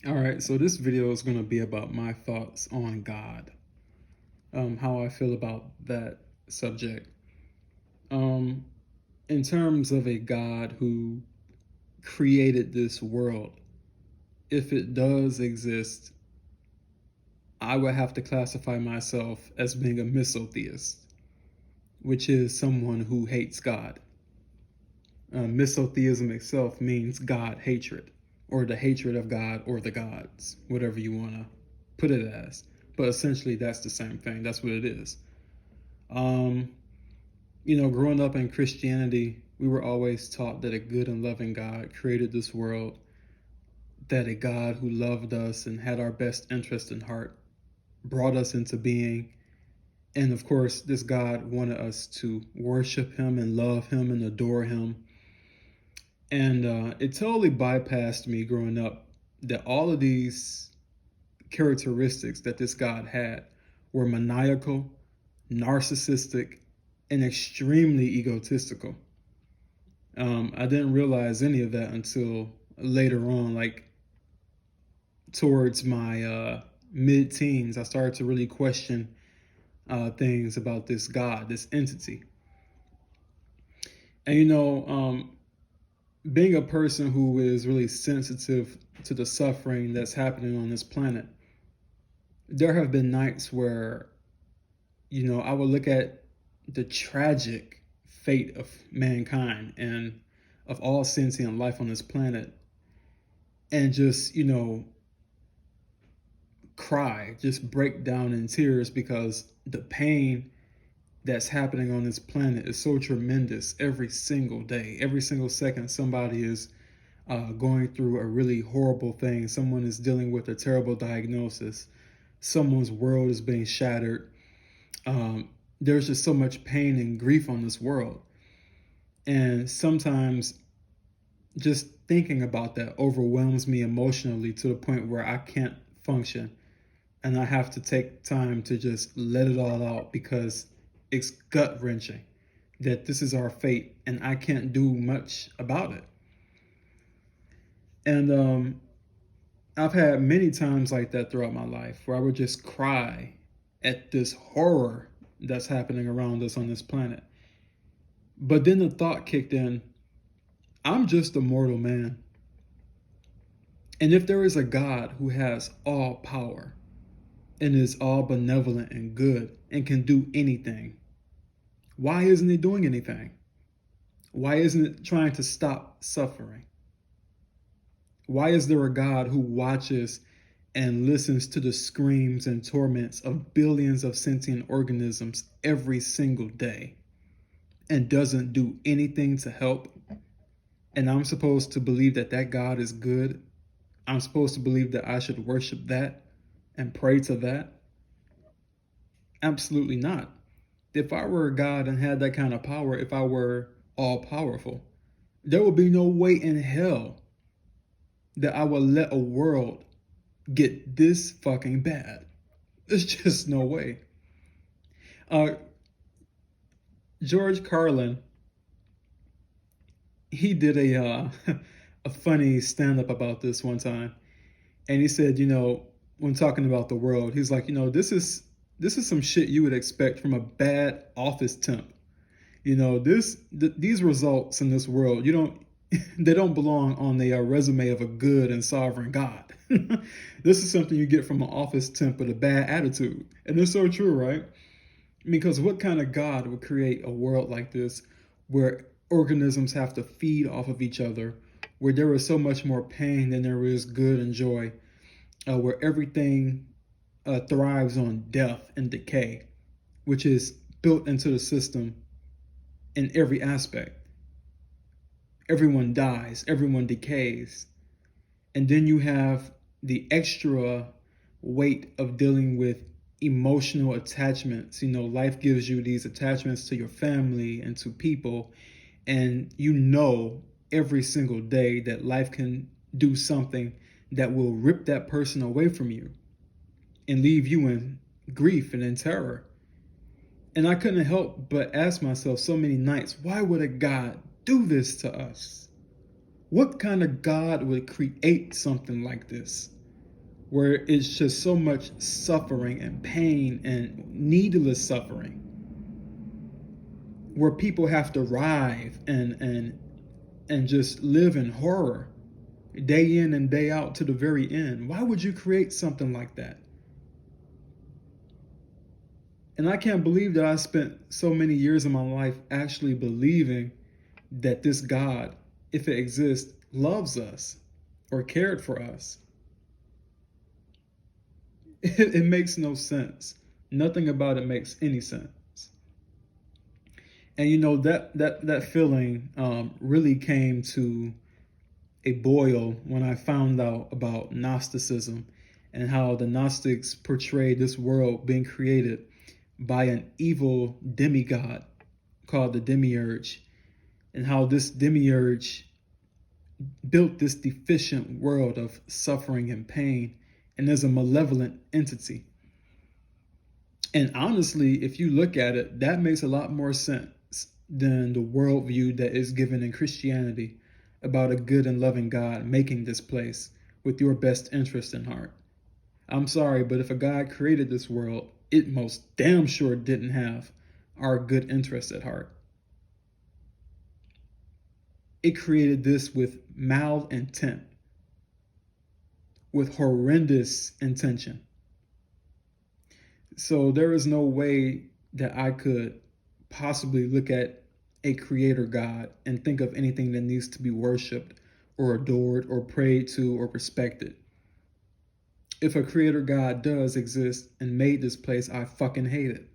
All right, so this video is going to be about my thoughts on God, how I feel about that subject. Um, in terms of a God who created this world, if it does exist, I would have to classify myself as being a misotheist, which is someone who hates God. Misotheism itself means God hatred, or the hatred of God or the gods, whatever you want to put it as. But essentially, that's the same thing. That's what it is. Um, Growing up in Christianity, we were always taught that a good and loving God created this world, that a God who loved us and had our best interest in heart brought us into being. And of course, this God wanted us to worship him and love him and adore him. And it totally bypassed me growing up that all of these characteristics that this God had were maniacal, narcissistic, and extremely egotistical. I didn't realize any of that until later on, like towards my mid teens. I started to really question things about this God, this entity. And being a person who is really sensitive to the suffering that's happening on this planet, there have been nights where, I would look at the tragic fate of mankind and of all sentient life on this planet and just, cry, just break down in tears because the pain that's happening on this planet is so tremendous every single day. Every single second, somebody is going through a really horrible thing. Someone is dealing with a terrible diagnosis. Someone's world is being shattered. There's just so much pain and grief on this world. And sometimes just thinking about that overwhelms me emotionally to the point where I can't function. And I have to take time to just let it all out because it's gut wrenching that this is our fate and I can't do much about it. And I've had many times like that throughout my life where I would just cry at this horror that's happening around us on this planet. But then the thought kicked in, I'm just a mortal man. And if there is a God who has all power and is all benevolent and good and can do anything, why isn't he doing anything? Why isn't it trying to stop suffering? Why is there a God who watches and listens to the screams and torments of billions of sentient organisms every single day and doesn't do anything to help? And I'm supposed to believe that that God is good. I'm supposed to believe that I should worship that and pray to that? Absolutely not. If I were a God and had that kind of power, if I were all powerful, there would be no way in hell that I would let a world get this fucking bad. There's just no way. Uh, George Carlin, he did a funny stand up about this one time, and he said, when talking about the world, he's like, this is some shit you would expect from a bad office temp. These results in this world, they don't belong on the resume of a good and sovereign God. This is something you get from an office temp with a bad attitude. And it's so true, right? Because what kind of God would create a world like this where organisms have to feed off of each other, where there is so much more pain than there is good and joy, where everything thrives on death and decay, which is built into the system in every aspect. Everyone dies, everyone decays. And then you have the extra weight of dealing with emotional attachments. Life gives you these attachments to your family and to people. And every single day that life can do something that will rip that person away from you and leave you in grief and in terror. And I couldn't help but ask myself so many nights, why would a God do this to us? What kind of God would create something like this? where it's just so much suffering and pain and needless suffering, where people have to writhe and just live in horror day in and day out to the very end. Why would you create something like that? And I can't believe that I spent so many years of my life actually believing that this God, if it exists, loves us or cared for us. It makes no sense. Nothing about it makes any sense. And you know, that feeling really came to a boil when I found out about Gnosticism and how the Gnostics portrayed this world being created by an evil demigod called the Demiurge, and how this Demiurge built this deficient world of suffering and pain and is a malevolent entity. And honestly, if you look at it, that makes a lot more sense than the worldview that is given in Christianity about a good and loving God making this place with your best interest in heart. I'm sorry, but if a God created this world, it most damn sure didn't have our good interest at heart. It created this with malintent, with horrendous intention. So there is no way that I could possibly look at a creator God and think of anything that needs to be worshiped or adored or prayed to or respected. If a creator God does exist and made this place, I fucking hate it.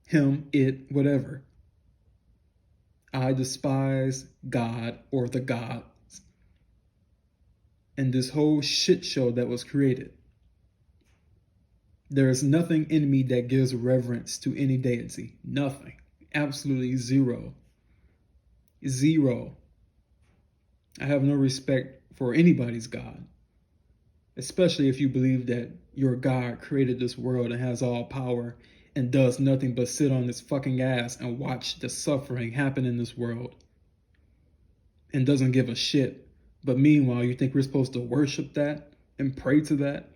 Him, it, whatever. I despise God or the gods and this whole shit show that was created. There is nothing in me that gives reverence to any deity. Nothing. Absolutely zero. Zero. I have no respect for anybody's God, especially if you believe that your God created this world and has all power and does nothing but sit on his fucking ass and watch the suffering happen in this world and doesn't give a shit. But meanwhile, you think we're supposed to worship that and pray to that?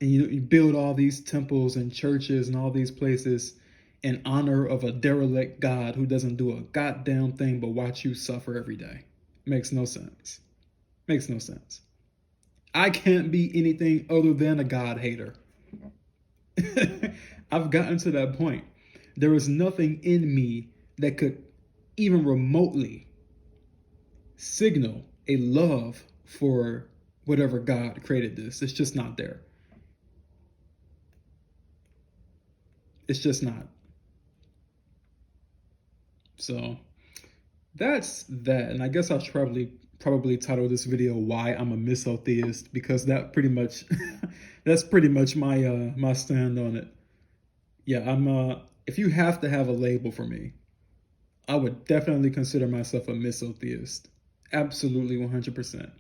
And you build all these temples and churches and all these places in honor of a derelict God who doesn't do a goddamn thing but watch you suffer every day. Makes no sense. Makes no sense. I can't be anything other than a God hater. I've gotten to that point. There is nothing in me that could even remotely signal a love for whatever God created this. It's just not there. It's just not. So that's that. And I guess I'll probably title this video "Why I'm a Misotheist," because that pretty much that's pretty much my my stand on it. Yeah, I'm if you have to have a label for me, I would definitely consider myself a Misotheist. Absolutely 100%.